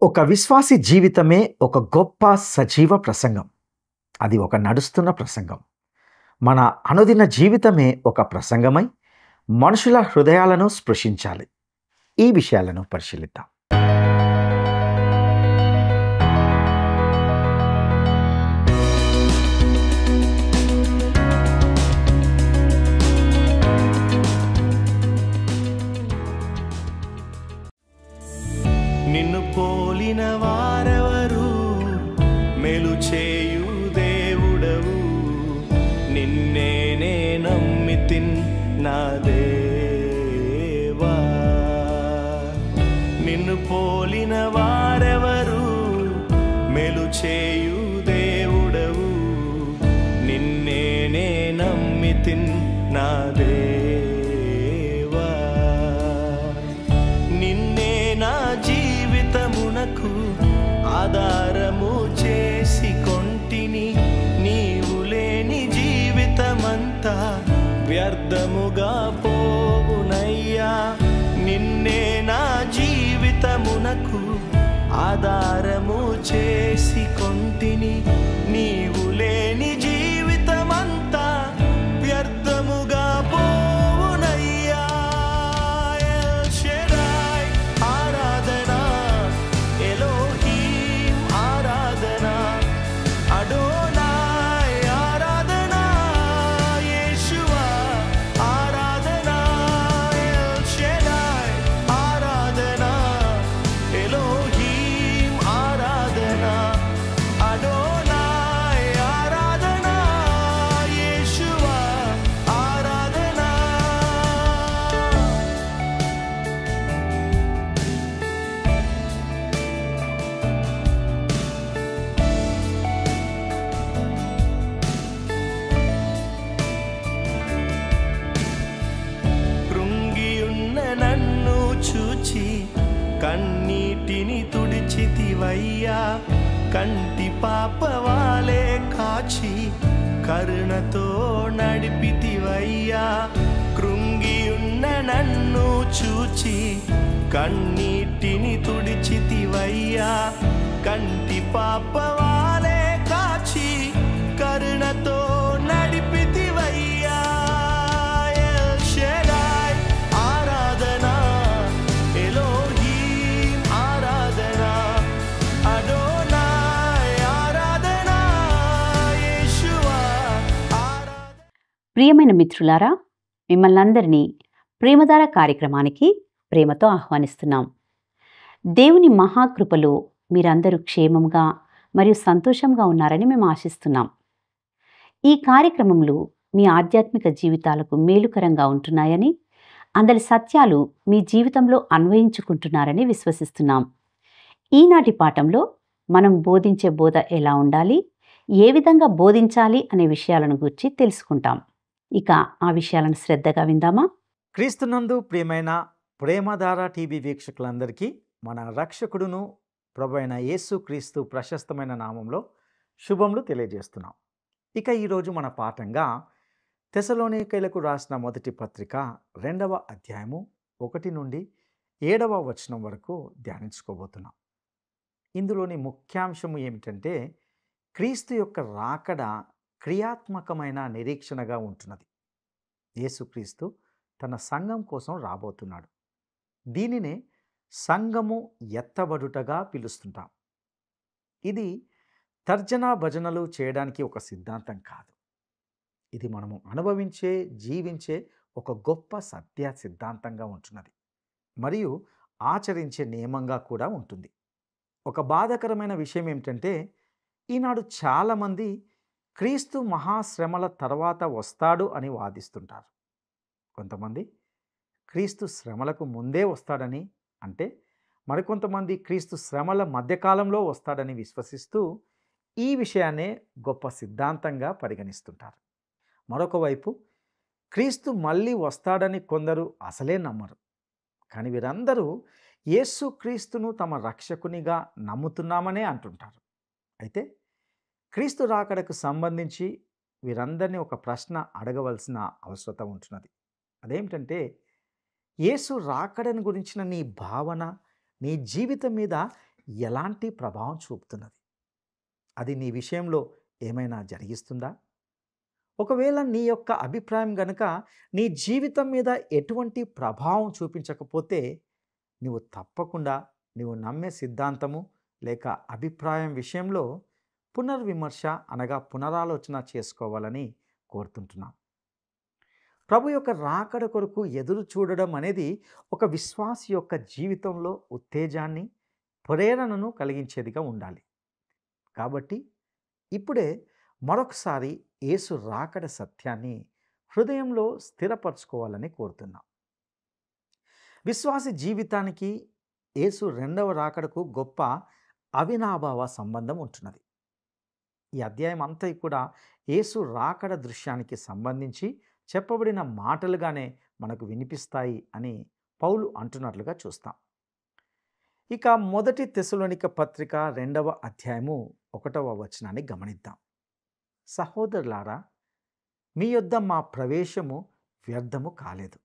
ఒక విశ్వాసి జీవితమే ఒక గొప్ప సజీవ ప్రసంగం. అది ఒక నడుస్తున్న ప్రసంగం. మన అనుదిన జీవితమే ఒక ప్రసంగమై మనుషుల హృదయాలను స్పృశించాలి. ఈ విషయాలను పరిశీలిద్దాం. నిన్ను పోలిన వారెవరు? మేలు చేయు దేవుడవు, నిన్నేనే నమ్మితిన్ నా దేవా. నిన్ను పోలిన వారెవరు? మేలు చేయు దేవుడవు, నిన్నేనే నమ్మితిన్ నా దేవా. నిన్నే నా జీవితమునకు ఆధారము చేసి కొంటిని. నీవు లేని జీవితమంతా వ్యర్థముగా పోవునయ్యా. నిన్నే నా జీవితమునకు ఆధారము చేసి కొంటిని. నీవు లేని జీవితమంతా వ్యర్థముగా పోవునయ్యా. ఎల్ షెడాయ్ ఆరాధన, ఎలోహీం ఆరాధన, అడోనాయ్ ఆరాధన, యేషువా ఆరాధన. ఎల్ షెడాయ్ ఆరాధన, ఎలోహీం ఆరాధన, అడోనాయ్ ఆరాధన, యేషువా ఆరాధన. కృంగియున్న నన్ను చూచి కన్నీటిని తుడిచితివయ్యా. కంటి పాపవాలే కాచి కరుణతో నడిపితివయ్యా. కృంగియున్న నన్ను చూచి కన్నీటిని తుడిచితివయ్యా. కంటి పాపవాలే కాచి కరుణతో నడిపితివయ్యా. ఎల్ షెడాయ్ ఆరాధన, ఎలోహీం ఆరాధన, అడోనాయ్ ఆరాధన, యేషువా ఆరాధన. ప్రియమైన మిత్రులారా, మిమ్మల్ని అందరినీ ప్రేమధార కార్యక్రమానికి ప్రేమతో ఆహ్వానిస్తున్నాం. దేవుని మహాకృపలో మీరందరూ క్షేమంగా మరియు సంతోషంగా ఉన్నారని మేము ఆశిస్తున్నాం. ఈ కార్యక్రమంలో మీ ఆధ్యాత్మిక జీవితాలకు మేలుకరంగా ఉంటున్నాయని, అందరి సత్యాలు మీ జీవితంలో అన్వయించుకుంటున్నారని విశ్వసిస్తున్నాం. ఈనాటి పాఠంలో మనం బోధించే బోధ ఎలా ఉండాలి, ఏ విధంగా బోధించాలి అనే విషయాలను గురించి తెలుసుకుంటాం. ఇక ఆ విషయాలను శ్రద్ధగా విందామా? క్రీస్తునందు ప్రియమైన ప్రేమధార టీవీ వీక్షకులందరికీ మన రక్షకుడును ప్రభు అయిన యేసు క్రీస్తు ప్రశస్తమైన నామంలో శుభములు తెలియజేస్తున్నాం. ఇక ఈరోజు మన పాఠంగా తెసలోనికైలకు రాసిన మొదటి పత్రిక 2వ అధ్యాయము 1 నుండి 7వ వచనం వరకు ధ్యానించుకోబోతున్నాం. ఇందులోని ముఖ్యాంశము ఏమిటంటే క్రీస్తు యొక్క రాకడ క్రియాత్మకమైన నిరీక్షణగా ఉంటున్నది. యేసుక్రీస్తు తన సంఘం కోసం రాబోతున్నాడు. దీనినే సంఘము ఎత్తబడుటగా పిలుస్తుంటాం. ఇది తర్జనా భజనలు చేయడానికి ఒక సిద్ధాంతం కాదు. ఇది మనము అనుభవించే, జీవించే ఒక గొప్ప సత్య సిద్ధాంతంగా ఉంటున్నది మరియు ఆచరించే నియమంగా కూడా ఉంటుంది. ఒక బాధాకరమైన విషయం ఏమిటంటే ఈనాడు చాలామంది క్రీస్తు మహాశ్రమల తర్వాత వస్తాడు అని వాదిస్తుంటారు. కొంతమంది క్రీస్తు శ్రమలకు ముందే వస్తాడని, అంటే మరికొంతమంది క్రీస్తు శ్రమల మధ్యకాలంలో వస్తాడని విశ్వసిస్తూ ఈ విషయాన్నే గొప్ప సిద్ధాంతంగా పరిగణిస్తుంటారు. మరొక వైపు క్రీస్తు మళ్ళీ వస్తాడని కొందరు అసలే నమ్మరు. కానీ వీరందరూ యేసుక్రీస్తును తమ రక్షకునిగా నమ్ముతున్నామనే అంటుంటారు. అయితే క్రీస్తు రాకడకు సంబంధించి వీరందరినీ ఒక ప్రశ్న అడగవలసిన అవసరం ఉంటున్నది. అదేమిటంటే యేసు రాకడని గురించిన నీ భావన, నీ జీవితం మీద ఎలాంటి ప్రభావం చూపుతున్నది? అది నీ విషయంలో ఏమైనా జరిగిస్తుందా? ఒకవేళ నీ యొక్క అభిప్రాయం గనుక నీ జీవితం మీద ఎటువంటి ప్రభావం చూపించకపోతే, నువ్వు తప్పకుండా నువ్వు నమ్మే సిద్ధాంతము లేక అభిప్రాయం విషయంలో పునర్విమర్శ అనగా పునరాలోచన చేసుకోవాలని కోరుతుంటున్నాను. ప్రభు యొక్క రాకడ కొరకు ఎదురు చూడడం అనేది ఒక విశ్వాసి యొక్క జీవితంలో ఉత్తేజాన్ని, ప్రేరణను కలిగించేదిగా ఉండాలి. కాబట్టి ఇప్పుడే మరొకసారి యేసు రాకడ సత్యాన్ని హృదయంలో స్థిరపరచుకోవాలని కోరుతున్నాం. విశ్వాసి జీవితానికి యేసు రెండవ రాకడకు గొప్ప అవినాభావ సంబంధం ఉంటున్నది. ఈ అధ్యాయం అంతా కూడా యేసు రాకడ దృశ్యానికి సంబంధించి చెప్పబడిన మాటలుగానే మనకు వినిపిస్తాయి అని పౌలు అంటున్నట్లుగా చూస్తాం. ఇక మొదటి తెస్సలోనిక పత్రిక 2వ అధ్యాయము 1వ వచనాన్ని గమనిద్దాం. సహోదరులారా, మీ యొద్ద మా ప్రవేశము వ్యర్థము కాలేదు.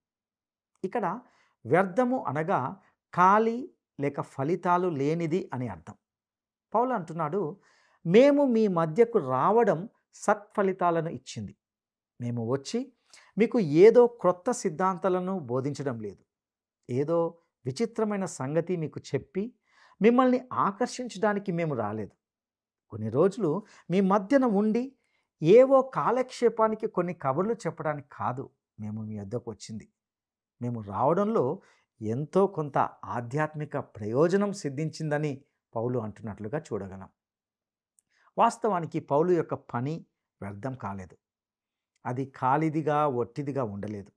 ఇక్కడ వ్యర్థము అనగా ఖాళీ లేక ఫలితాలు లేనిది అని అర్థం. పౌలు అంటున్నాడు, మేము మీ మధ్యకు రావడం సత్ఫలితాలను ఇచ్చింది. మేము వచ్చి మీకు ఏదో క్రొత్త సిద్ధాంతాలను బోధించడం లేదు. ఏదో విచిత్రమైన సంగతి మీకు చెప్పి మిమ్మల్ని ఆకర్షించడానికి మేము రాలేదు. కొన్ని రోజులు మీ మధ్యన ఉండి ఏవో కాలక్షేపానికి కొన్ని కబుర్లు చెప్పడానికి కాదు మేము మీ వద్దకు వచ్చింది. మేము రావడంలో ఎంతో కొంత ఆధ్యాత్మిక ప్రయోజనం సిద్ధించిందని పౌలు అంటున్నట్లుగా చూడగలం. వాస్తవానికి పౌలు యొక్క పని వ్యర్థం కాలేదు. అది ఖాళీదిగా ఒట్టిదిగా ఉండలేదు.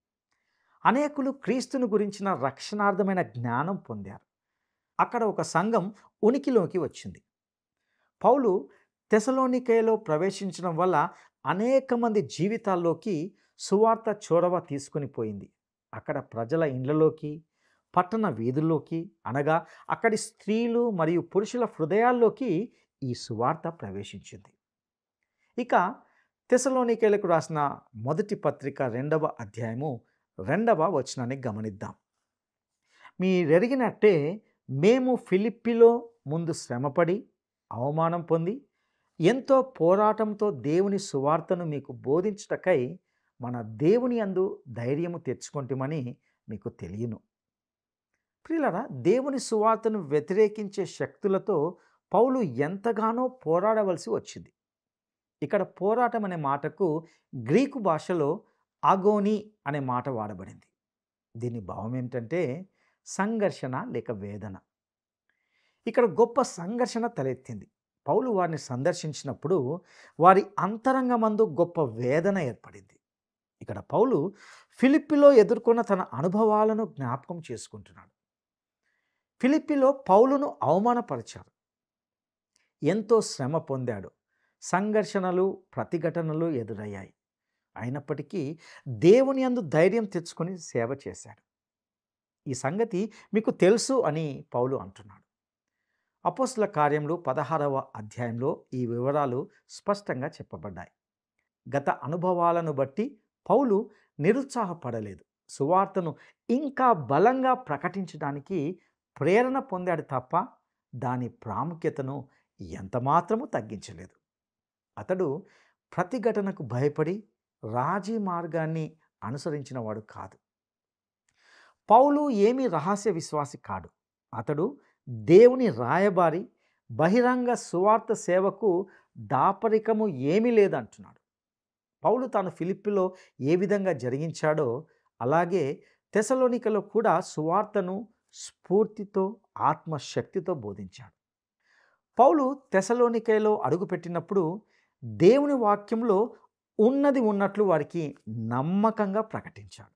అనేకులు క్రీస్తుని గురించిన రక్షణార్థమైన జ్ఞానం పొందారు. అక్కడ ఒక సంఘం ఉనికిలోకి వచ్చింది. పౌలు తెస్సలోనికయలో ప్రవేశించడం వల్ల అనేక మంది జీవితాల్లోకి సువార్త చొరవ తీసుకుని పోయింది. అక్కడ ప్రజల ఇండ్లలోకి, పట్టణ వీధుల్లోకి అనగా అక్కడి స్త్రీలు మరియు పురుషుల హృదయాల్లోకి ఈ సువార్త ప్రవేశించింది. ఇక తెస్సలోనికయలకు రాసిన మొదటి పత్రిక 2వ అధ్యాయము 2వ వచనాన్ని గమనిద్దాం. మీరెరిగినట్టే మేము ఫిలిప్పిలో ముందు శ్రమపడి అవమానం పొంది ఎంతో పోరాటంతో దేవుని సువార్తను మీకు బోధించుటకై మన దేవుని యందు ధైర్యము తెచ్చుకొంటిమని మీకు తెలియను. ప్రియులారా, దేవుని సువార్తను వ్యతిరేకించే శక్తులతో పౌలు ఎంతగానో పోరాడవలసి వచ్చింది. ఇక్కడ పోరాటం అనే మాటకు గ్రీకు భాషలో ఆగోని అనే మాట వాడబడింది. దీని భావం ఏమిటంటే సంఘర్షణ లేక వేదన. ఇక్కడ గొప్ప సంఘర్షణ తలెత్తింది. పౌలు వారిని సందర్శించినప్పుడు వారి అంతరంగమందు గొప్ప వేదన ఏర్పడింది. ఇక్కడ పౌలు ఫిలిప్పిలో ఎదుర్కొన్న తన అనుభవాలను జ్ఞాపకం చేసుకుంటున్నాడు. ఫిలిప్పిలో పౌలును అవమానపరిచారు. ఎంతో శ్రమ పొందాడు. సంఘర్షణలు, ప్రతిఘటనలు ఎదురయ్యాయి. అయినప్పటికీ దేవుని యందు ధైర్యం తెచ్చుకొని సేవ చేశాడు. ఈ సంగతి మీకు తెలుసు అని పౌలు అంటున్నాడు. అపోస్తల కార్యములు 16వ అధ్యాయంలో ఈ వివరాలు స్పష్టంగా చెప్పబడ్డాయి. గత అనుభవాలను బట్టి పౌలు నిరుత్సాహపడలేదు. సువార్తను ఇంకా బలంగా ప్రకటించడానికి ప్రేరణ పొందాడు తప్ప దాని ప్రాముఖ్యతను ఎంతమాత్రము తగ్గించలేదు. అతడు ప్రతిఘటనకు భయపడి రాజీ మార్గాన్ని అనుసరించిన వాడు కాదు. పౌలు ఏమీ రహస్య విశ్వాసి కాడు. అతడు దేవుని రాయబారి. బహిరంగ సువార్త సేవకు దాపరికము ఏమీ లేదంటున్నాడు. పౌలు తాను ఫిలిప్పిలో ఏ విధంగా జరిగించాడో అలాగే తెస్సలోనికలో కూడా సువార్తను స్ఫూర్తితో, ఆత్మశక్తితో బోధించాడు. పౌలు తెస్సలోనికలో అడుగుపెట్టినప్పుడు దేవుని వాక్యంలో ఉన్నది ఉన్నట్లు వారికి నమ్మకంగా ప్రకటించాడు.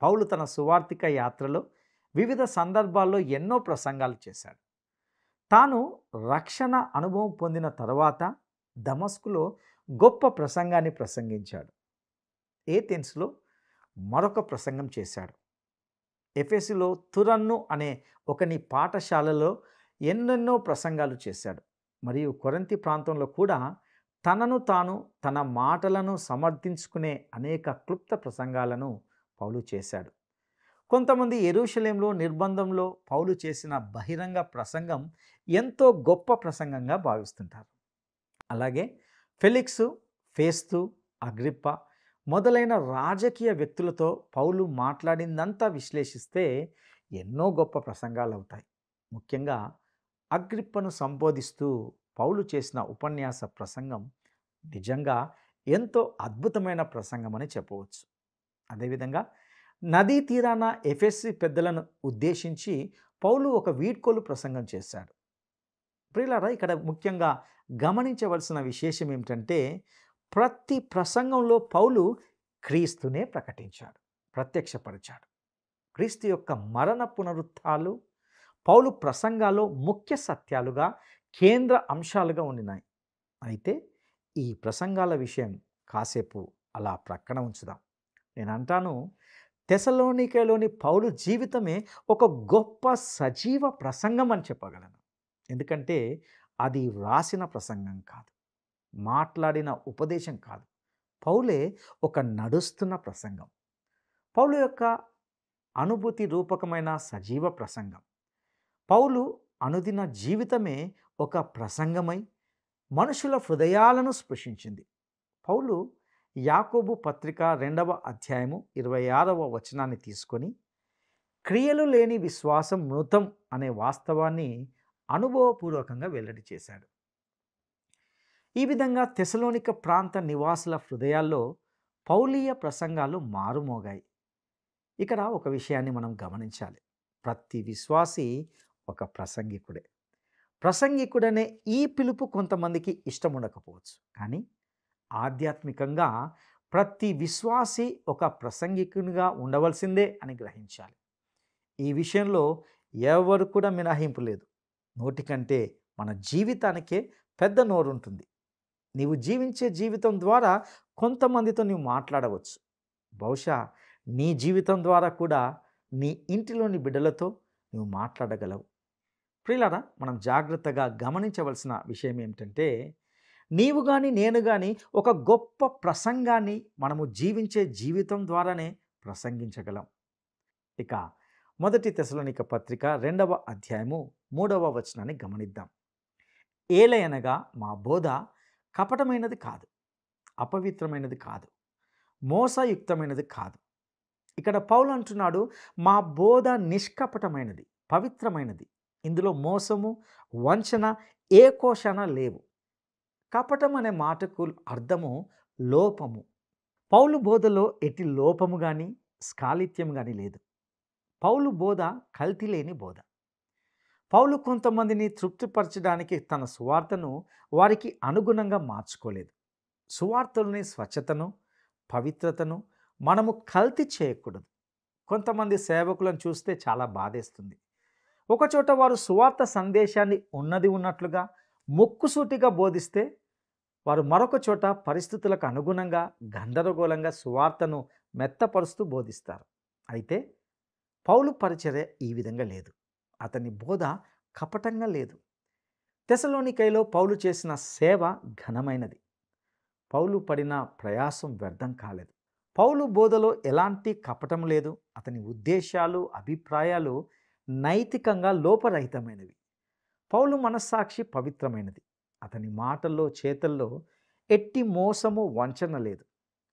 పౌలు తన సువార్తిక యాత్రలో వివిధ సందర్భాల్లో ఎన్నో ప్రసంగాలు చేశాడు. తాను రక్షణ అనుభవం పొందిన తర్వాత దమస్కులో గొప్ప ప్రసంగాన్ని ప్రసంగించాడు. ఏథెన్స్లో మరొక ప్రసంగం చేశాడు. ఎఫెసులో తురన్ను అనే ఒకని పాఠశాలలో ఎన్నెన్నో ప్రసంగాలు చేశాడు. మరియు కొరింథీ ప్రాంతంలో కూడా తనను తాను, తన మాటలను సమర్థించుకునే అనేక క్లుప్త ప్రసంగాలను పౌలు చేశాడు. కొంతమంది యెరూషలేంలో నిర్బంధంలో పౌలు చేసిన బహిరంగ ప్రసంగం ఎంతో గొప్ప ప్రసంగంగా భావిస్తుంటారు. అలాగే ఫెలిక్సు, ఫేస్తు, అగ్రిప్ప మొదలైన రాజకీయ వ్యక్తులతో పౌలు మాట్లాడిందంతా విశ్లేషిస్తే ఎన్నో గొప్ప ప్రసంగాలు అవుతాయి. ముఖ్యంగా అగ్రిప్పను సంబోధిస్తూ పౌలు చేసిన ఉపన్యాస ప్రసంగం నిజంగా ఎంతో అద్భుతమైన ప్రసంగం అని చెప్పవచ్చు. అదేవిధంగా నదీ తీరాన ఎఫెసీ పెద్దలను ఉద్దేశించి పౌలు ఒక వీడ్కోలు ప్రసంగం చేశాడు. ప్రియులారా, ఇక్కడ ముఖ్యంగా గమనించవలసిన విశేషం ఏమిటంటే ప్రతి ప్రసంగంలో పౌలు క్రీస్తునే ప్రకటించాడు, ప్రత్యక్షపరిచాడు. క్రీస్తు యొక్క మరణ పునరుత్థానాలు పౌలు ప్రసంగాల్లో ముఖ్య సత్యాలుగా, కేంద్ర అంశాలుగా ఉండినాయి. అయితే ఈ ప్రసంగాల విషయం కాసేపు అలా ప్రక్కన ఉంచుదాం. నేను అంటాను, తెసలోనికలోని పౌలు జీవితమే ఒక గొప్ప సజీవ ప్రసంగం అని చెప్పగలను. ఎందుకంటే అది వ్రాసిన ప్రసంగం కాదు, మాట్లాడిన ఉపదేశం కాదు. పౌలే ఒక నడుస్తున్న ప్రసంగం. పౌలు యొక్క అనుభూతి రూపకమైన సజీవ ప్రసంగం. పౌలు అనుదిన జీవితమే ఒక ప్రసంగమై మనుషుల హృదయాలను స్పృశించింది. పౌలు యాకోబు పత్రిక 2వ అధ్యాయము 26వ వచనాన్ని తీసుకొని క్రియలు లేని విశ్వాసం మృతం అనే వాస్తవాన్ని అనుభవపూర్వకంగా వెల్లడి చేశాడు. ఈ విధంగా తెసలోనిక ప్రాంత నివాసుల హృదయాల్లో పౌలీయ ప్రసంగాలు మారుమోగాయి. ఇక్కడ ఒక విషయాన్ని మనం గమనించాలి. ప్రతి విశ్వాసి ఒక ప్రసంగికుడే. ప్రసంగికుడనే ఈ పిలుపు కొంతమందికి ఇష్టం ఉండకపోవచ్చు, కానీ ఆధ్యాత్మికంగా ప్రతి విశ్వాసి ఒక ప్రసంగికునిగా ఉండవలసిందే అని గ్రహించాలి. ఈ విషయంలో ఎవరు కూడా మినహాయింపు లేదు. నోటికంటే మన జీవితానికే పెద్ద నోరు ఉంటుంది. నీవు జీవించే జీవితం ద్వారా కొంతమందితో నీవు మాట్లాడవచ్చు. బహుశా నీ జీవితం ద్వారా కూడా నీ ఇంటిలోని బిడ్డలతో నువ్వు మాట్లాడగలవు. ప్రియులారా, మనం జాగ్రత్తగా గమనించవలసిన విషయం ఏమిటంటే నీవు కానీ నేను కానీ ఒక గొప్ప ప్రసంగాన్ని మనము జీవించే జీవితం ద్వారానే ప్రసంగించగలం. ఇక 1 తెసలోనిక పత్రిక 2వ అధ్యాయము 3వ వచనాన్ని గమనిద్దాం. ఏలయనగా మా బోధ కపటమైనది కాదు, అపవిత్రమైనది కాదు, మోసయుక్తమైనది కాదు. ఇక్కడ పౌలు అంటున్నాడు, మా బోధ నిష్కపటమైనది, పవిత్రమైనది. ఇందులో మోసము, వంచన ఏ కోశాన లేవు. కపటం అనే మాటకు అర్థము లోపము. పౌలు బోధలో ఎట్టి లోపము కానీ స్కాలిత్యం కానీ లేదు. పౌలు బోధ కల్తీ లేని బోధ. పౌలు కొంతమందిని తృప్తిపరచడానికి తన సువార్తను వారికి అనుగుణంగా మార్చుకోలేదు. సువార్తలోని స్వచ్ఛతను, పవిత్రతను మనము కల్తీ చేయకూడదు. కొంతమంది సేవకులను చూస్తే చాలా బాధేస్తుంది. ఒకచోట వారు సువార్త సందేశాన్ని ఉన్నది ఉన్నట్లుగా ముక్కుసూటిగా బోధిస్తే వారు మరొక చోట పరిస్థితులకు అనుగుణంగా గందరగోళంగా సువార్తను మెత్తపరుస్తూ బోధిస్తారు. అయితే పౌలు పరిచర్య ఈ విధంగా లేదు. అతని బోధ కపటంగా లేదు. తెసలోనికైలో పౌలు చేసిన సేవ ఘనమైనది. పౌలు పడిన ప్రయాసం వ్యర్థం కాలేదు. పౌలు బోధలో ఎలాంటి కపటం లేదు. అతని ఉద్దేశాలు, అభిప్రాయాలు నైతికంగా లోపరహితమైనవి. పౌలు మనస్సాక్షి పవిత్రమైనది. అతని మాటల్లో, చేతల్లో ఎట్టి మోసము, వంచన లేదు.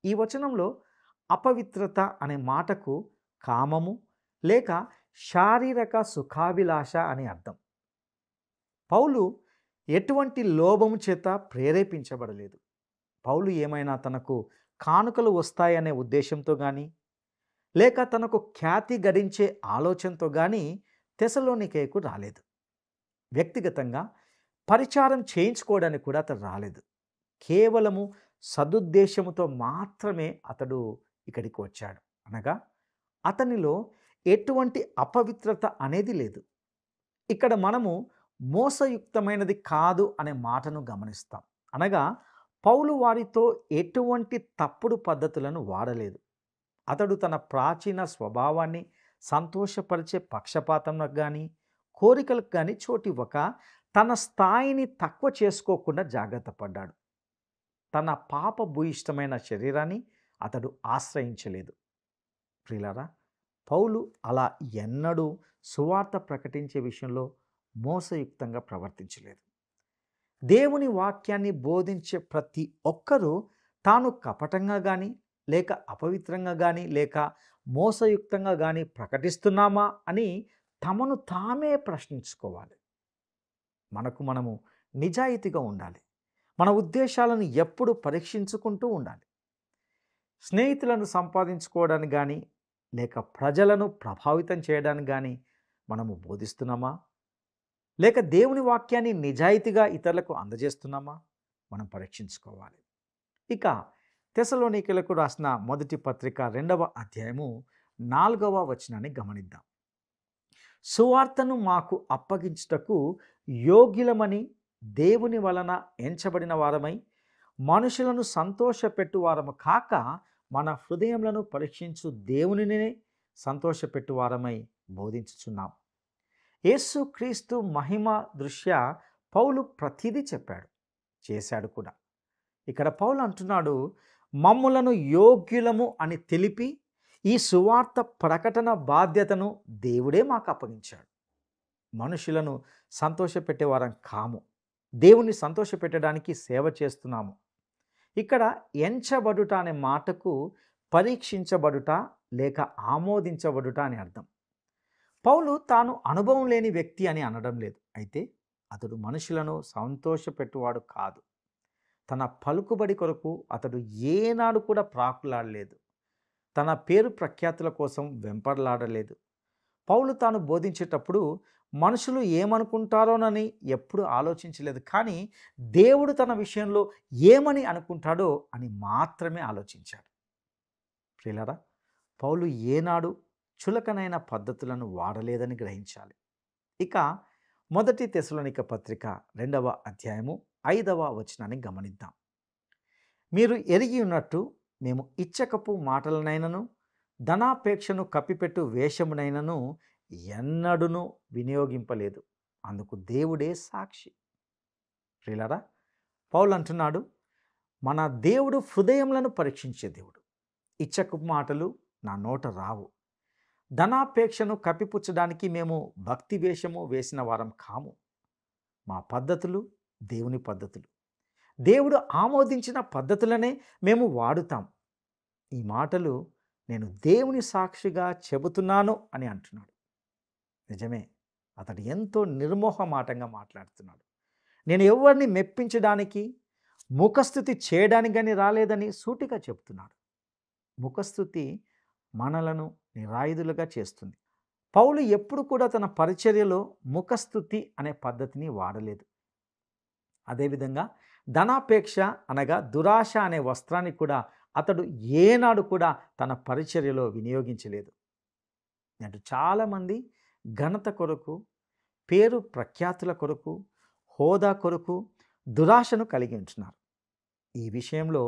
ఈ వచనంలో అపవిత్రత అనే మాటకు కామము లేక శారీరక సుఖాభిలాష అని అర్థం. పౌలు ఎటువంటి లోభము చేత ప్రేరేపించబడలేదు. పౌలు ఏమైనా తనకు కానుకలు వస్తాయనే ఉద్దేశంతో కానీ లేక తనకు ఖ్యాతి గడించే ఆలోచనతో కానీ తెసలోనికేకు రాలేదు. వ్యక్తిగతంగా పరిచారం చేయించుకోవడానికి కూడా అతడు రాలేదు. కేవలము సదుద్దేశముతో మాత్రమే అతడు ఇక్కడికి వచ్చాడు. అనగా అతనిలో ఎటువంటి అపవిత్రత అనేది లేదు. ఇక్కడ మనము మోసయుక్తమైనది కాదు అనే మాటను గమనిస్తాం. అనగా పౌలు వారితో ఎటువంటి తప్పుడు పద్ధతులను వాడలేదు. అతడు తన ప్రాచీన స్వభావాన్ని సంతోషపరిచే పక్షపాతంకు కానీ కోరికలకు కానీ చోటివ్వక తన స్థాయిని తక్కువ చేసుకోకుండా జాగ్రత్త పడ్డాడు. తన పాపభూయిష్టమైన శరీరాన్ని అతడు ఆశ్రయించలేదు. ప్రియులారా, పౌలు అలా ఎన్నడూ సువార్త ప్రకటించే విషయంలో మోసయుక్తంగా ప్రవర్తించలేదు. దేవుని వాక్యాన్ని బోధించే ప్రతి ఒక్కరూ తాను కపటంగా కానీ, లేక అపవిత్రంగా కానీ, లేక మోసయుక్తంగా కానీ ప్రకటిస్తున్నామా అని తమను తామే ప్రశ్నించుకోవాలి. మనము నిజాయితీగా ఉండాలి. మన ఉద్దేశాలను ఎప్పుడు పరీక్షించుకుంటూ ఉండాలి. స్నేహితులను సంపాదించుకోవడానికి కానీ, లేక ప్రజలను ప్రభావితం చేయడానికి కానీ మనము బోధిస్తున్నామా? లేక దేవుని వాక్యాన్ని నిజాయితీగా ఇతరులకు అందజేస్తున్నామా? మనం పరీక్షించుకోవాలి. ఇక తెస్సలోనికీయులకు రాసిన మొదటి పత్రిక 2వ అధ్యాయము 4వ వచనాన్ని గమనిద్దాం. సువార్తను మాకు అప్పగించుటకు యోగ్యులమని దేవుని వలన ఎంచబడిన వారమై మనుషులను సంతోషపెట్టు వారము కాక మన హృదయములను పరీక్షించు దేవునినే సంతోషపెట్టు వారమై బోధించుచున్నాం. యేసుక్రీస్తు మహిమ దృష్ట్యా పౌలు ప్రతిదీ చెప్పాడు, చేశాడు కూడా. ఇక్కడ పౌలు అంటున్నాడు, మమ్ములను యోగ్యులము అని తెలిపి ఈ సువార్త ప్రకటన బాధ్యతను దేవుడే మాకు అప్పగించాడు. మనుషులను సంతోషపెట్టేవారం కాము, దేవుని సంతోషపెట్టడానికి సేవ చేస్తున్నాము. ఇక్కడ ఎంచబడుట అనే మాటకు పరీక్షించబడుట లేక ఆమోదించబడుట అని అర్థం. పౌలు తాను అనుభవం లేని వ్యక్తి అని అనడం లేదు. అయితే అతడు మనుషులను సంతోషపెట్టువాడు కాదు. తన పలుకుబడి కొరకు అతడు ఏనాడు కూడా ప్రాకులాడలేదు. తన పేరు ప్రఖ్యాతుల కోసం వెంపర్లాడలేదు. పౌలు తాను బోధించేటప్పుడు మనుషులు ఏమనుకుంటారోనని ఎప్పుడు ఆలోచించలేదు. కానీ దేవుడు తన విషయంలో ఏమని అనుకుంటాడో అని మాత్రమే ఆలోచించాడు. ప్రియులారా, పౌలు ఏనాడు చులకనైన పద్ధతులను వాడలేదని గ్రహించాలి. ఇక మొదటి తెస్సలోనిక పత్రిక 2వ అధ్యాయము 5వ వచనాన్ని గమనిద్దాం. మీరు ఎరిగి ఉన్నట్టు మేము ఇచ్చకపు మాటలనైనను ధనాపేక్షను కప్పిపెట్టు వేషమునైనను ఎన్నడూను వినియోగింపలేదు. అందుకు దేవుడే సాక్షి. ప్రియులారా, పౌలు అంటున్నాడు, మన దేవుడు హృదయములను పరీక్షించే దేవుడు. ఇచ్చకపు మాటలు నా నోట రావు. ధనాపేక్షను కప్పిపుచ్చడానికి మేము భక్తి వేషము వేసిన వారం కాము. మా పద్ధతులు దేవుని పద్ధతులు, దేవుడు ఆమోదించిన పద్ధతులనే మేము వాడుతాం. ఈ మాటలు నేను దేవుని సాక్షిగా చెబుతున్నాను అని అంటున్నాడు. నిజమే, అతడు ఎంతో నిర్మోహమాటంగా మాట్లాడుతున్నాడు. నేను ఎవరిని మెప్పించడానికి, ముఖస్థుతి చేయడానికి కానీ రాలేదని సూటిగా చెప్తున్నాడు. ముఖస్థుతి మనలను నిరాయుధులుగా చేస్తుంది. పౌలు ఎప్పుడు కూడా తన పరిచర్యలో ముఖస్థుతి అనే పద్ధతిని వాడలేదు. అదేవిధంగా ధనాపేక్ష అనగా దురాశ అనే వస్త్రాన్ని కూడా అతడు ఏనాడు కూడా తన పరిచర్యలో వినియోగించలేదు. అంటే చాలామంది ఘనత కొరకు, పేరు ప్రఖ్యాతుల కొరకు, హోదా కొరకు దురాశను కలిగి ఉంటున్నారు. ఈ విషయంలో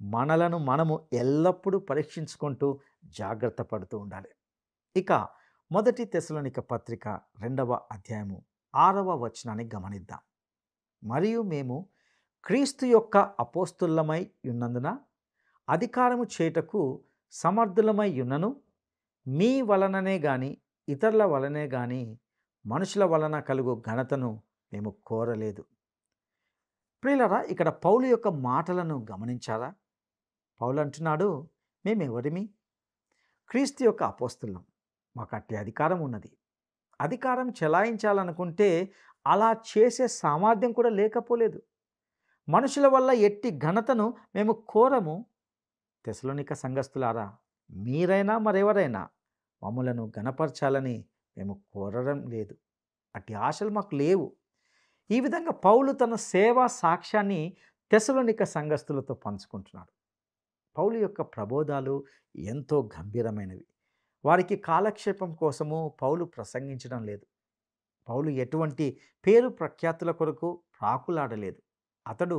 మనలను మనము ఎల్లప్పుడూ పరీక్షించుకుంటూ జాగ్రత్త పడుతూ ఉండాలి. ఇక మొదటి తెస్సలోనిక పత్రిక 2వ అధ్యాయము 6వ వచనాన్ని గమనిద్దాం. మరియు మేము క్రీస్తు యొక్క అపోస్తులమై ఉన్నందున అధికారము చేయుటకు సమర్థులమై ఉన్నను మీ వలననే గాని ఇతరుల వలనే గాని మనుషుల వలన కలుగు ఘనతను మేము కోరలేదు. ప్రియులారా, ఇక్కడ పౌలు యొక్క మాటలను గమనించారా? పౌలు అంటున్నాడు, మేమెవరిమి? క్రీస్తు యొక్క అపోస్తులం, మాకు అట్టి అధికారం ఉన్నది. అధికారం చెలాయించాలనుకుంటే అలా చేసే సామర్థ్యం కూడా లేకపోలేదు. మనుషుల వల్ల ఎట్టి ఘనతను మేము కోరము. తెస్సలోనిక సంఘస్థులారా, మీరైనా మరెవరైనా మమ్ములను ఘనపరచాలని మేము కోరడం లేదు. అట్టి ఆశలు మాకు లేవు. ఈ విధంగా పౌలు తన సేవా సాక్ష్యాన్ని తెస్సలోనిక సంఘస్థులతో పంచుకుంటున్నాడు. పౌలు యొక్క ప్రబోధాలు ఎంతో గంభీరమైనవి. వారికి కాలక్షేపం కోసము పౌలు ప్రసంగించడం లేదు. పౌలు ఎటువంటి పేరు ప్రఖ్యాతుల కొరకు ప్రాకులాడలేదు. అతడు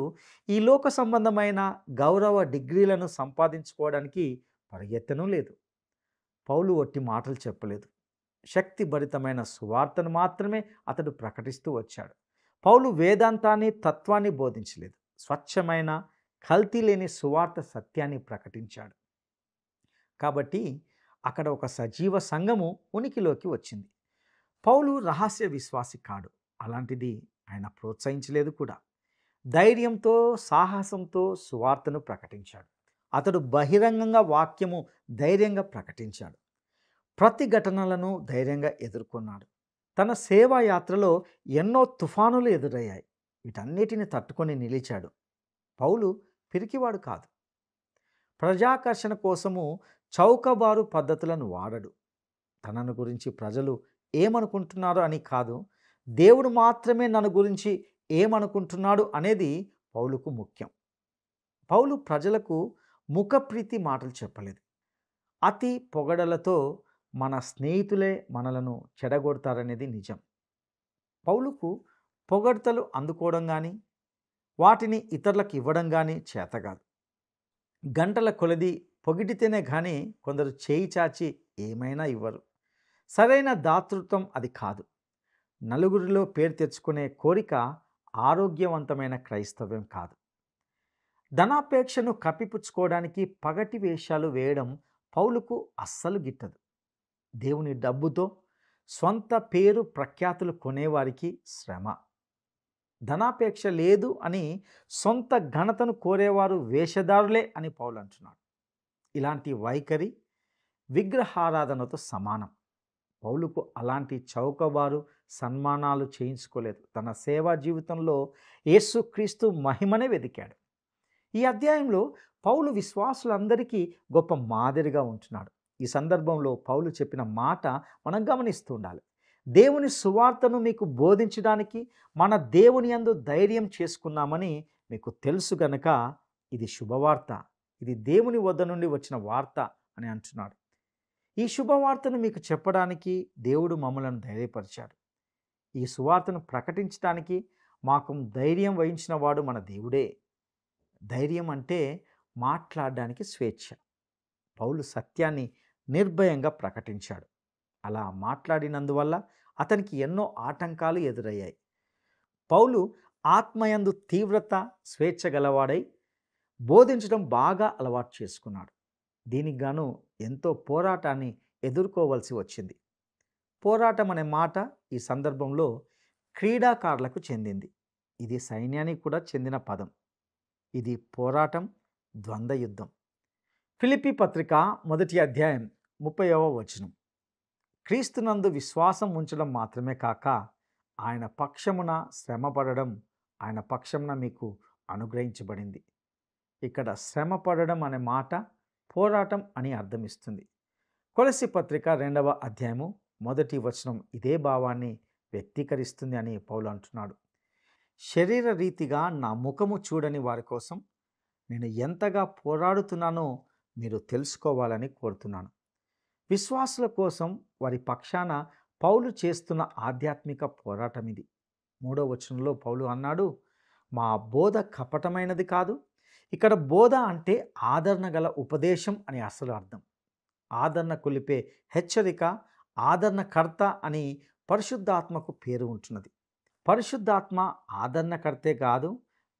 ఈ లోక సంబంధమైన గౌరవ డిగ్రీలను సంపాదించుకోవడానికి పరిగెత్తనూ లేదు. పౌలు ఒట్టి మాటలు చెప్పలేదు. శక్తిభరితమైన సువార్తను మాత్రమే అతడు ప్రకటిస్తూ వచ్చాడు. పౌలు వేదాంతాన్ని, తత్వాన్ని బోధించలేదు. స్వచ్ఛమైన, కల్తీ లేని సువార్త సత్యాన్ని ప్రకటించాడు. కాబట్టి అక్కడ ఒక సజీవ సంఘము ఉనికిలోకి వచ్చింది. పౌలు రహస్య విశ్వాసి కాడు. అలాంటిది ఆయన ప్రోత్సహించలేదు కూడా. ధైర్యంతో, సాహసంతో సువార్తను ప్రకటించాడు. అతడు బహిరంగంగా వాక్యము ధైర్యంగా ప్రకటించాడు. ప్రతిఘటనలను ధైర్యంగా ఎదుర్కొన్నాడు. తన సేవా యాత్రలో ఎన్నో తుఫానులు ఎదురయ్యాయి. వీటన్నిటిని తట్టుకొని నిలిచాడు. పౌలు పిరికివాడు కాదు. ప్రజాకర్షణ కోసము చౌకబారు పద్ధతులను వాడడు. తనను గురించి ప్రజలు ఏమనుకుంటున్నారో అని కాదు, దేవుడు మాత్రమే నన్ను గురించి ఏమనుకుంటున్నాడు అనేది పౌలుకు ముఖ్యం. పౌలు ప్రజలకు ముఖప్రీతి మాటలు చెప్పలేదు. అతి పొగడలతో మన స్నేహితులే మనలను చెడగొడతారనేది నిజం. పౌలుకు పొగడ్తలు అందుకోవడం కానీ వాటిని ఇతరులకు ఇవ్వడం కానీ చేతగాదు. గంటల కొలది పొగిడితేనే కానీ కొందరు చేయి చాచి ఏమైనా ఇవ్వరు. సరైన దాతృత్వం అది కాదు. నలుగురిలో పేరు తెచ్చుకునే కోరిక ఆరోగ్యవంతమైన క్రైస్తవ్యం కాదు. ధనాపేక్షను కప్పిపుచ్చుకోవడానికి పగటి వేషాలు వేయడం పౌలుకు అస్సలు గిట్టదు. దేవుని డబ్బుతో స్వంత పేరు ప్రఖ్యాతులు కొనేవారికి శ్రమ. ధనాపేక్ష లేదు అని సొంత ఘనతను కోరేవారు వేషధారులే అని పౌలు అంటున్నాడు. ఇలాంటి వైఖరి విగ్రహారాధనతో సమానం. పౌలుకు అలాంటి చౌకబారు సన్మానాలు చేయించుకోలేదు. తన సేవా జీవితంలో యేసుక్రీస్తు మహిమనే వెదికాడు. ఈ అధ్యాయంలో పౌలు విశ్వాసులందరికీ గొప్ప మాదిరిగా ఉంటున్నాడు. ఈ సందర్భంలో పౌలు చెప్పిన మాట మనం గమనిస్తూ ఉండాలి. దేవుని సువార్తను మీకు బోధించడానికి మన దేవుని యందు ధైర్యం చేసుకున్నామని మీకు తెలుసు గనక ఇది శుభవార్త, ఇది దేవుని వద్ద నుండి వచ్చిన వార్త అని అంటున్నాడు. ఈ శుభవార్తను మీకు చెప్పడానికి దేవుడు మమ్మలను ధైర్యపరిచాడు. ఈ సువార్తను ప్రకటించడానికి మాకు ధైర్యం వహించిన వాడు మన దేవుడే. ధైర్యం అంటే మాట్లాడడానికి స్వేచ్ఛ. పౌలు సత్యాన్ని నిర్భయంగా ప్రకటించాడు. అలా మాట్లాడినందువల్ల అతనికి ఎన్నో ఆటంకాలు ఎదురయ్యాయి. పౌలు ఆత్మయందు తీవ్రత, స్వేచ్ఛ గలవాడై బోధించడం బాగా అలవాటు చేసుకున్నాడు. దీనికి గాను ఎంతో పోరాటాన్ని ఎదుర్కోవలసి వచ్చింది. పోరాటం అనే మాట ఈ సందర్భంలో క్రీడాకారులకు చెందింది. ఇది సైన్యానికి కూడా చెందిన పదం. ఇది పోరాటం, ద్వంద్వ యుద్ధం. ఫిలిప్పీ పత్రిక 1వ అధ్యాయం 30వ వచనం. క్రీస్తునందు విశ్వాసం ఉంచడం మాత్రమే కాక ఆయన పక్షమున శ్రమపడడం ఆయన పక్షమున మీకు అనుగ్రహించబడింది. ఇక్కడ శ్రమపడడం అనే మాట పోరాటం అని అర్థమిస్తుంది. కొలస్సీ పత్రిక 2వ అధ్యాయము 1వ వచనం ఇదే భావాన్ని వ్యక్తీకరిస్తుంది అని పౌలు అంటున్నాడు. శరీర రీతిగా నా ముఖము చూడని వారి కోసం నేను ఎంతగా పోరాడుతున్నానో మీరు తెలుసుకోవాలని కోరుతున్నాను. విశ్వాసుల కోసం వారి పక్షాన పౌలు చేస్తున్న ఆధ్యాత్మిక పోరాటం ఇది. 3వ వచనంలో పౌలు అన్నాడు, మా బోధ కపటమైనది కాదు. ఇక్కడ బోధ అంటే ఆదరణ గల ఉపదేశం అని అసలు అర్థం. ఆదరణ కొలిపే హెచ్చరిక, ఆదరణకర్త అని పరిశుద్ధాత్మకు పేరు ఉంటున్నది. పరిశుద్ధాత్మ ఆదరణకర్తే కాదు,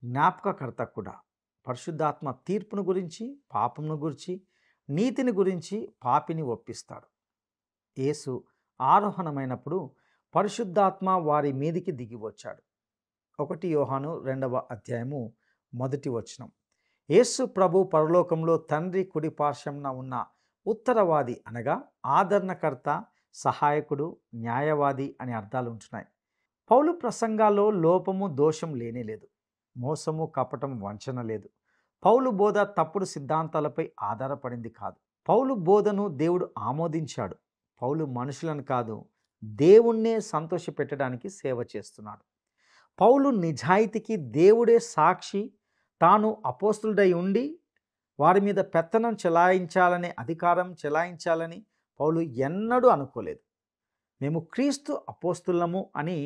జ్ఞాపకకర్త కూడా. పరిశుద్ధాత్మ తీర్పును గురించి, పాపమును గురించి, నీతిని గురించి పాపిని ఒప్పిస్తాడు. యేసు ఆరోహణమైనప్పుడు పరిశుద్ధాత్మ వారి మీదికి దిగి వచ్చాడు. 1 యోహాను 2వ అధ్యాయము 1వ వచనం. యేసు ప్రభు పరలోకంలో తండ్రి కుడి పార్శ్వమున ఉన్న ఉత్తరవాది అనగా ఆదరణకర్త, సహాయకుడు, న్యాయవాది అనే అర్థాలు ఉంటున్నాయి. పౌలు ప్రసంగాల్లో లోపము, దోషం లేనేలేదు. మోసము, కపటం, వంచన లేదు. పౌలు బోధ తప్పుడు సిద్ధాంతాలపై ఆధారపడింది కాదు. పౌలు బోధను దేవుడు ఆమోదించాడు. పౌలు మనుషులను కాదు, దేవుణ్ణే సంతోషపెట్టడానికి సేవ చేస్తున్నాడు. పౌలు నిజాయితీకి దేవుడే సాక్షి. తాను అపోస్తులుడై ఉండి వారి మీద పెత్తనం చెలాయించాలనే అధికారం చెలాయించాలని పౌలు ఎన్నడూ అనుకోలేదు. మేము క్రీస్తు అపోస్తులము అని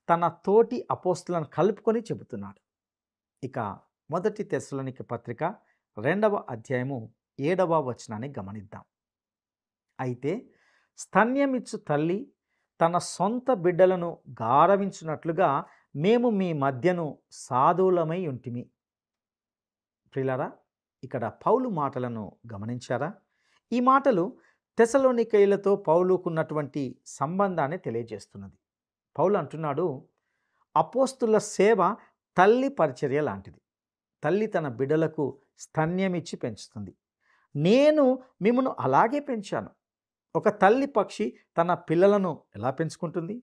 తన తోటి అపోస్తులను కలుపుకొని చెబుతున్నాడు. ఇక 1 తెస్సలోనిక పత్రిక 2వ అధ్యాయము 7వ వచనాన్ని గమనిద్దాం. అయితే స్తన్యమిచ్చు తల్లి తన సొంత బిడ్డలను గారవించున్నట్లుగా మేము మీ మధ్యను సాధువులమై ఉంటిమి. ప్రియులారా, ఇక్కడ పౌలు మాటలను గమనించారా? ఈ మాటలు తెసలోనికయులతో పౌలుకున్నటువంటి సంబంధాన్ని తెలియజేస్తున్నది. పౌలు అంటున్నాడు, అపోస్తుల సేవ తల్లి పరిచర్య లాంటిది. తల్లి తన బిడ్డలకు స్తన్యమిచ్చి పెంచుతుంది. నేను మిమ్మను అలాగే పెంచాను. ఒక తల్లి పక్షి తన పిల్లలను ఎలా పెంచుకుంటుంది?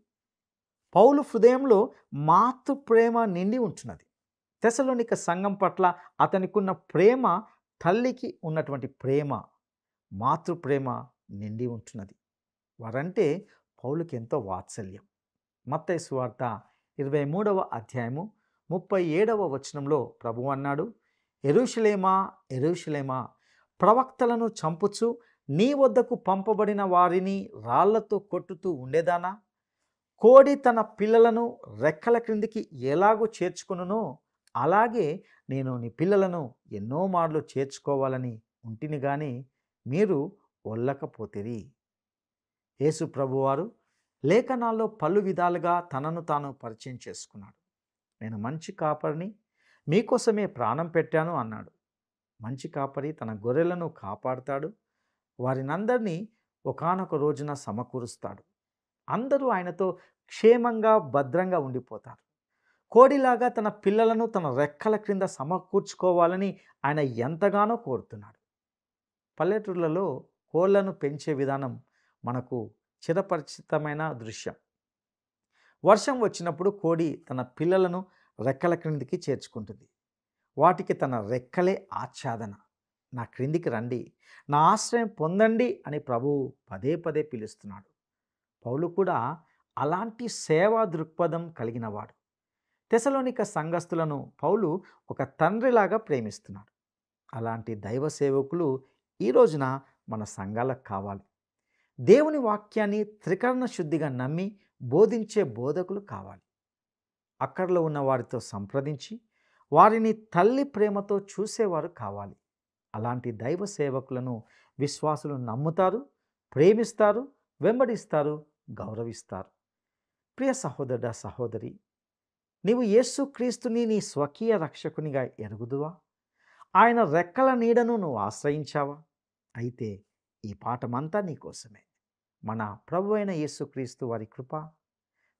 పౌలు హృదయంలో మాతృ ప్రేమ నిండి ఉంటున్నది. తెసలోనిక సంఘం పట్ల అతనికున్న ప్రేమ తల్లికి ఉన్నటువంటి ప్రేమ, మాతృ ప్రేమ నిండి ఉంటున్నది. వారంటే పౌలుకి ఎంతో వాత్సల్యం. మత్తయి సువార్త 23వ అధ్యాయము 37వ వచనంలో ప్రభువు అన్నాడు, యెరూషలేమా యెరూషలేమా, ప్రవక్తలను చంపుచు నీ వద్దకు పంపబడిన వారిని రాళ్లతో కొట్టుతూ ఉండేదానా? కోడి తన పిల్లలను రెక్కల క్రిందికి ఎలాగో చేర్చుకునునో అలాగే నేను నీ పిల్లలను ఎన్నో మార్లు చేర్చుకోవాలని ఉంటిని గాని మీరు ఒల్లకపోతిరి. యేసు ప్రభువారు లేఖనాల్లో పలు విధాలుగా తనను తాను పరిచయం చేసుకున్నాడు. నేను మంచి కాపరిని, మీకోసమే ప్రాణం పెట్టాను అన్నాడు. మంచి కాపరి తన గొర్రెలను కాపాడుతాడు, వారినందరినీ ఒకానొక రోజున సమకూరుస్తాడు. అందరూ ఆయనతో క్షేమంగా భద్రంగా ఉండిపోతారు. కోడిలాగా తన పిల్లలను తన రెక్కల క్రింద సమకూర్చుకోవాలని ఆయన ఎంతగానో కోరుతున్నాడు. పల్లెటూళ్ళలో కోళ్లను పెంచే విధానం మనకు చిరపరిచితమైన దృశ్యం. వర్షం వచ్చినప్పుడు కోడి తన పిల్లలను రెక్కల క్రిందికి చేర్చుకుంటుంది. వాటికి తన రెక్కలే ఆచ్ఛాదన. నా క్రిందికి రండి, నా ఆశ్రయం పొందండి అని ప్రభువు పదే పదే పిలుస్తున్నాడు. పౌలు కూడా అలాంటి సేవా దృక్పథం కలిగినవాడు. తెసలోనిక సంఘస్థులను పౌలు ఒక తండ్రిలాగా ప్రేమిస్తున్నాడు. అలాంటి దైవ సేవకులు ఈ రోజున మన సంఘాలకు కావాలి. దేవుని వాక్యాన్ని త్రికరణ శుద్ధిగా నమ్మి బోధించే బోధకులు కావాలి. అక్కడలో ఉన్న వారితో సంప్రదించి వారిని తల్లి ప్రేమతో చూసేవారు కావాలి. అలాంటి దైవ సేవకులను విశ్వాసులు నమ్ముతారు, ప్రేమిస్తారు, వెంబడిస్తారు, గౌరవిస్తారు. ప్రియ సహోదరుడా, సహోదరి, నీవు యేసుక్రీస్తుని నీ స్వకీయ రక్షకునిగా ఎరుగుదువా? ఆయన రెక్కల నీడను నువ్వు ఆశ్రయించావా? అయితే ఈ పాఠమంతా నీకోసమే. మన ప్రభు అయిన యేసుక్రీస్తు వారి కృప,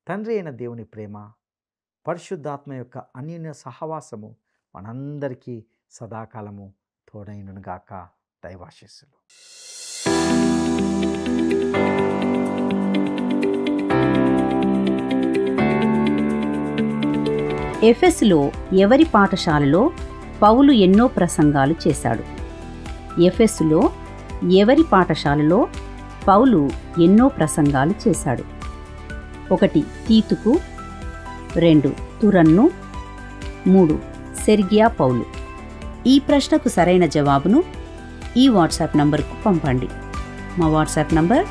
తండ్రి అయిన దేవుని ప్రేమ, పరిశుద్ధాత్మ యొక్క అన్యోన్య సహవాసము మనందరికీ సదాకాలము తోడైనగాక. దైవాశీస్సులు. ఎఫెసులో ఎవరి పాఠశాలలో పౌలు ఎన్నో ప్రసంగాలు చేశాడు. ఎఫెసులో ఎవరి పాఠశాలలో పౌలు ఎన్నో ప్రసంగాలు చేశాడు. 1 తీతుకు, 2 తురన్ను, 3 సెర్గియా పౌలు. ఈ ప్రశ్నకు సరైన జవాబును ఈ వాట్సాప్ నంబర్కు పంపండి. మా వాట్సాప్ నంబర్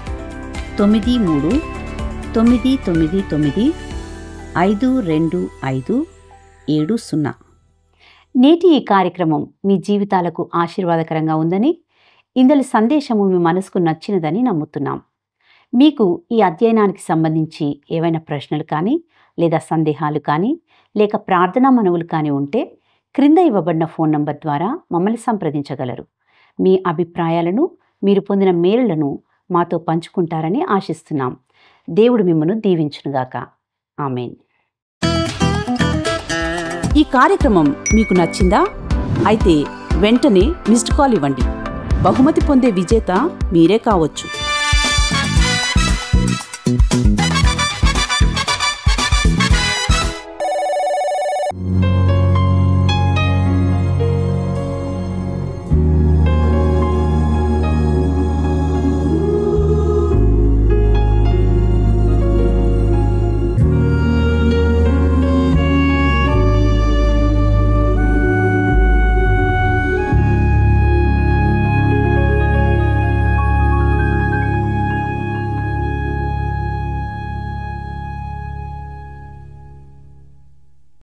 9399952570. నేటి ఈ కార్యక్రమం మీ జీవితాలకు ఆశీర్వాదకరంగా ఉందని, ఇందులో సందేశము మీ మనసుకు నచ్చినదని నమ్ముతున్నాం. మీకు ఈ అధ్యయనానికి సంబంధించి ఏవైనా ప్రశ్నలు కానీ, లేదా సందేహాలు కానీ, లేక ప్రార్థనా మనవులు కానీ ఉంటే క్రింద ఇవ్వబడిన ఫోన్ నంబర్ ద్వారా మమ్మల్ని సంప్రదించగలరు. మీ అభిప్రాయాలను, మీరు పొందిన మేలులను మాతో పంచుకుంటారని ఆశిస్తున్నాం. దేవుడు మిమ్మల్ని దీవించునుగాక. ఆమేన్. ఈ కార్యక్రమం మీకు నచ్చిందా? అయితే వెంటనే మిస్డ్ కాల్ ఇవ్వండి. బహుమతి పొందే విజేత మీరే కావచ్చు.